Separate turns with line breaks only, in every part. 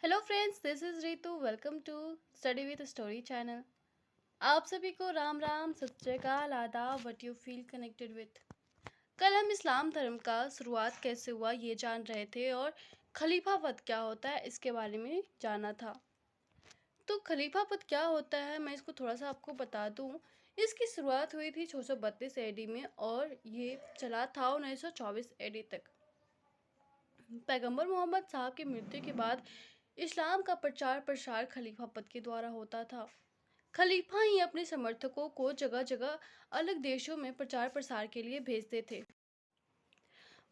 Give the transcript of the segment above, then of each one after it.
Hello friends, this is Ritu. Welcome to study with story channel. आप सभी को राम राम, सत श्री अकाल, आदाब। What you feel connected with. कल हम इस्लाम धर्म का शुरुआत कैसे हुआ ये जान रहे थे और खलीफा पद क्या होता है इसके बारे में जाना था। तो खलीफा पद क्या होता है मैं इसको थोड़ा सा आपको बता दूं। इसकी शुरुआत हुई थी 632 एडी में और ये चला था 1924 एडी तक। पैगंबर मोहम्मद साहब की मृत्यु के बाद इस्लाम का प्रचार प्रसार खलीफा पद के द्वारा होता था। खलीफा ही अपने समर्थकों को जगह जगह अलग देशों में प्रचार प्रसार के लिए भेजते थे।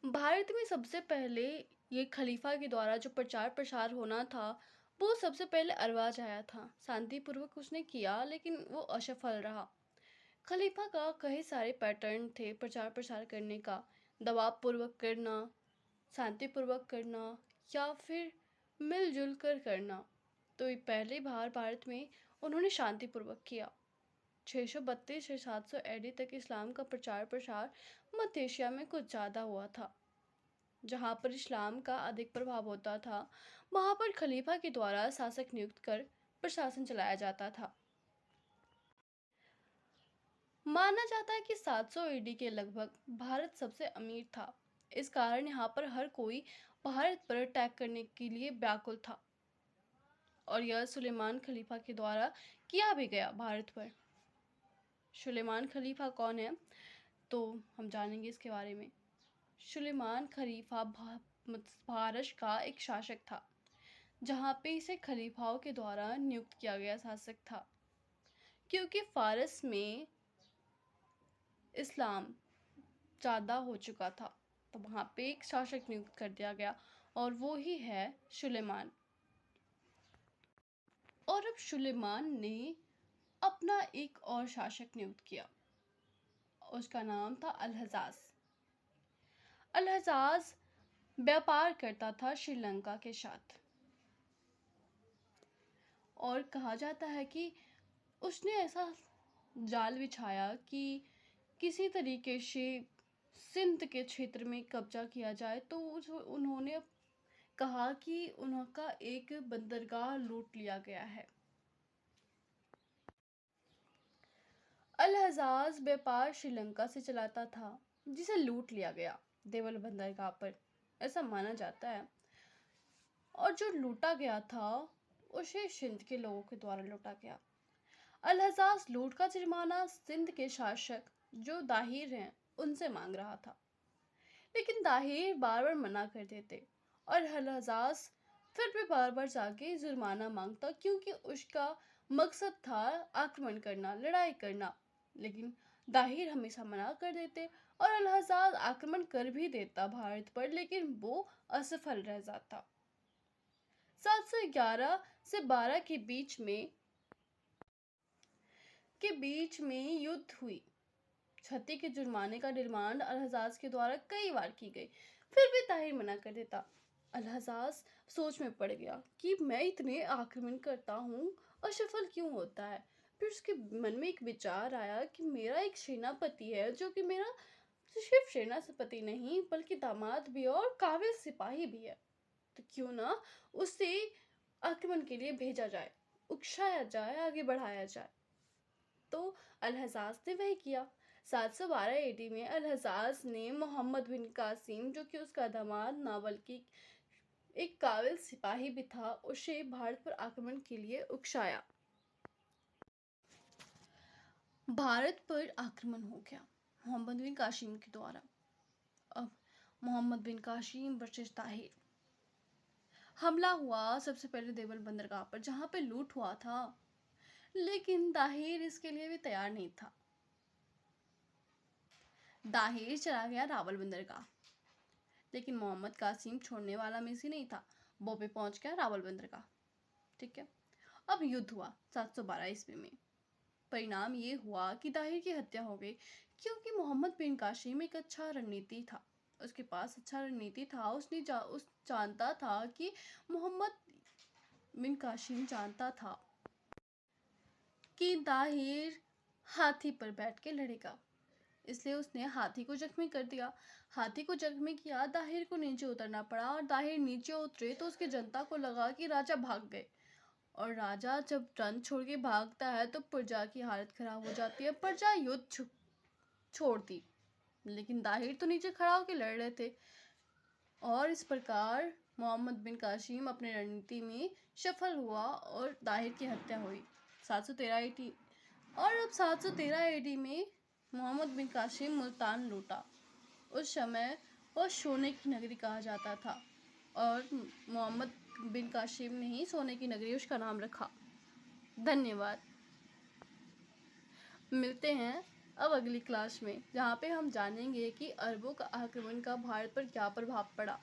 भारत में सबसे पहले ये खलीफा के द्वारा जो प्रचार प्रसार होना था वो सबसे पहले अरवाज आया था। शांतिपूर्वक उसने किया लेकिन वो असफल रहा। खलीफा का कई सारे पैटर्न थे प्रचार प्रसार करने का। दबाव पूर्वक करना, शांतिपूर्वक करना या फिर मिलजुल कर करना। तो ये पहली बार भारत में उन्होंने शांतिपूर्वक किया। 632 से 700 एडी तक इस्लाम का प्रचार प्रसार मध्य एशिया में कुछ ज़्यादा हुआ था। जहाँ पर इस्लाम का अधिक प्रभाव होता था वहाँ पर खलीफा के द्वारा शासक नियुक्त कर प्रशासन चलाया जाता था। माना जाता है कि 700 ईडी के लगभग भारत सबसे अमीर था। इस कारण यहाँ पर हर कोई भारत पर अटैक करने के लिए व्याकुल था और यह सुलेमान खलीफा के द्वारा किया भी गया भारत पर। सुलेमान खलीफा कौन है तो हम जानेंगे इसके बारे में। सुलेमान खलीफा फारस का एक शासक था जहाँ पे इसे खलीफाओं के द्वारा नियुक्त किया गया शासक था। क्योंकि फारस में इस्लाम ज़्यादा हो चुका था तो वहाँ पे एक शासक नियुक्त कर दिया गया और वो ही है सुलेमान। और अब सुलेमान ने अपना एक और शासक नियुक्त किया। उसका नाम था अल-हज्जाज। अल-हज्जाज व्यापार करता था श्रीलंका के साथ और कहा जाता है कि उसने ऐसा जाल बिछाया कि किसी तरीके से सिंध के क्षेत्र में कब्जा किया जाए। तो उन्होंने कहा कि उनका एक बंदरगाह लूट लिया गया है। अल-हज्जाज व्यापार श्रीलंका से चलाता था जिसे लूट लिया गया देवल बंदरगाह पर, ऐसा माना जाता है। और जो लूटा गया था उसे सिंध के लोगों के द्वारा लूटा गया। अल-हज्जाज लूट का जुर्माना सिंध के शासक जो दाहिर हैं उनसे मांग रहा था, लेकिन दाहिर बार बार मना कर देते और अल-हज्जाज फिर भी बार बार जाके जुर्माना मांगता क्योंकि उसका मकसद था आक्रमण करना, लड़ाई करना। लेकिन दाहिर हमेशा मना कर देते और अल-हज्जाज आक्रमण कर भी देता भारत पर, लेकिन वो असफल रह जाता। 711 से 12 के बीच में युद्ध हुई। क्षति के जुर्माने का डिमांड अल-हज्जाज के द्वारा कई बार की गई, फिर भी ताहिर मना कर देता। अल-हज्जाज सोच में पड़ गया कि मैं इतने आक्रमण करता हूँ, असफल क्यों होता है। फिर उसके मन में एक विचार आया कि मेरा एक सेनापति है जो कि मेरा सिर्फ सेनापति नहीं बल्कि दामाद भी है और काबिल सिपाही भी है। तो क्यों ना उसे आक्रमण के लिए भेजा जाए, उकसाया जाए, आगे बढ़ाया जाए। तो अल-हज्जाज ने वही किया। 712 एडी में अल-हज्जाज ने मोहम्मद बिन कासिम जो कि उसका दामाद ना बल्कि एक काबिल सिपाही भी था, उसे भारत पर आक्रमण के लिए उकसाया। भारत पर आक्रमण हो गया मोहम्मद बिन कासिम के द्वारा। अब मोहम्मद बिन कासिम वर्सेस ताहिर हमला हुआ सबसे पहले देवल बंदरगाह पर जहाँ पे लूट हुआ था, लेकिन ताहिर इसके लिए भी तैयार नहीं था। ताहिर चला गया रावल बंदरगाह, लेकिन मोहम्मद कासिम छोड़ने वाला में से नहीं था। वो भी पहुंच गया रावल बंदरगाह। ठीक है, अब युद्ध हुआ 712 ईस्वी में। परिणाम ये हुआ कि ताहिर की हत्या हो गई क्योंकि मोहम्मद बिन कासिम एक अच्छा रणनीति था। उसके पास अच्छा रणनीति था। उसने जानता था कि मोहम्मद बिन कासिम जानता था कि ताहिर हाथी पर बैठ के लड़ेगा इसलिए उसने हाथी को जख्मी कर दिया। हाथी को जख्मी किया, दाहिर को नीचे उतरना पड़ा और दाहिर नीचे उतरे तो उसकी जनता को लगा कि राजा भाग गए। और राजा जब रन छोड़ के भागता है तो प्रजा की हालत खराब हो जाती है। प्रजा युद्ध छोड़ती, लेकिन दाहिर तो नीचे खड़ा होकर लड़ रहे थे। और इस प्रकार मोहम्मद बिन कासिम अपने रणनीति में सफल हुआ और दाहिर की हत्या हुई 713 एडी। और अब 713 एडी में मोहम्मद बिन कासिम मुल्तान लूटा। उस समय वह सोने की नगरी कहा जाता था और मोहम्मद बिन कासिम ने ही सोने की नगरी उसका नाम रखा। धन्यवाद। मिलते हैं अब अगली क्लास में, जहाँ पे हम जानेंगे कि अरबों का आक्रमण का भारत पर क्या प्रभाव पड़ा।